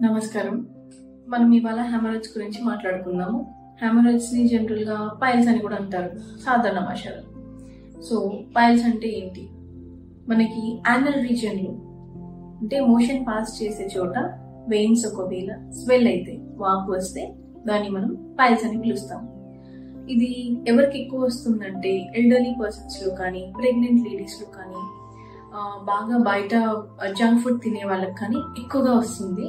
నమస్కారం. మనం ఇవాళ హెమరేజ్ గురించి మాట్లాడుకుందాము. హెమరేజ్ ని జనరల్ గా పైల్స్ అని కూడా అంటారు సాధారణ భాషలో. సో పైల్స్ అంటే ఏంటి? మనకి యానల్ రీజియన్ లో అంటే మోషన్ పాస్ చేసే చోట వెయిన్స్ ఒకవేళ స్వెల్ అయితే, వాపు వస్తే దాన్ని మనం పైల్స్ అని పిలుస్తాం. ఇది ఎవరికి ఎక్కువ వస్తుందంటే ఎల్డర్లీ పర్సన్స్ లో కానీ, ప్రెగ్నెంట్ లేడీస్ లో కానీ, బాగా బయట జంక్ ఫుడ్ తినే వాళ్ళకి కానీ ఎక్కువగా వస్తుంది.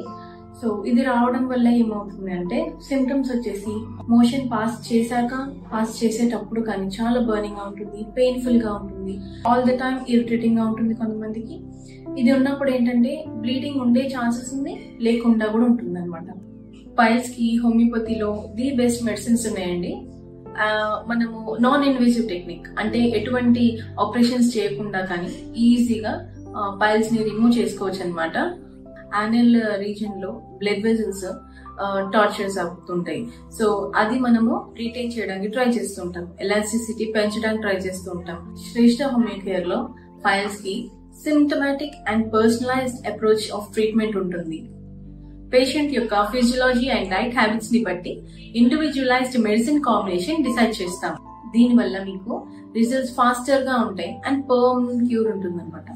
సో ఇది రావడం వల్ల ఏమవుతుంది అంటే సిమ్టమ్స్ వచ్చేసి మోషన్ పాస్ చేసేటప్పుడు కానీ చాలా బర్నింగ్ గా ఉంటుంది, పెయిన్ఫుల్ గా ఉంటుంది, ఆల్ ద టైమ్ ఇరిటేటింగ్ గా ఉంటుంది కొంతమందికి. ఇది ఉన్నప్పుడు ఏంటంటే బ్లీడింగ్ ఉండే ఛాన్సెస్ ఉంది, లేకుండా కూడా ఉంటుంది అనమాట. పైల్స్ కి హోమియోపతిలో ది బెస్ట్ మెడిసిన్స్ ఉన్నాయండి. మనము నాన్ ఇన్వేసివ్ టెక్నిక్ అంటే ఎటువంటి ఆపరేషన్స్ చేయకుండా కానీ ఈజీగా పైల్స్ ని రిమూవ్ చేసుకోవచ్చు అనమాట. యానల్ రీజియన్ లో బ్లడ్ వెజల్స్ టార్చర్స్ అవుతుంటాయి. సో అది మనము రిటైన్ చేయడానికి ట్రై చేస్తుంటాం, ఎలాస్టిసిటీ పెంచడానికి ట్రై చేస్తూ ఉంటాం. శ్రేష్ఠ హోమియో కేర్ లో పైల్స్ కి symptomatic and personalised approach of treatment ఉంటుంది. పేషెంట్ యొక్క ఫిజియాలజీ అండ్ డైట్ హ్యాబిట్స్ ని బట్టి ఇండివిజువలైజ్డ్ మెడిసిన్ కాంబినేషన్ డిసైడ్ చేస్తాం. దీనివల్ల మీకు రిజల్ట్స్ ఫాస్టర్ గా ఉంటాయి అండ్ పర్మనెంట్ క్యూర్ ఉంటుంది అనమాట.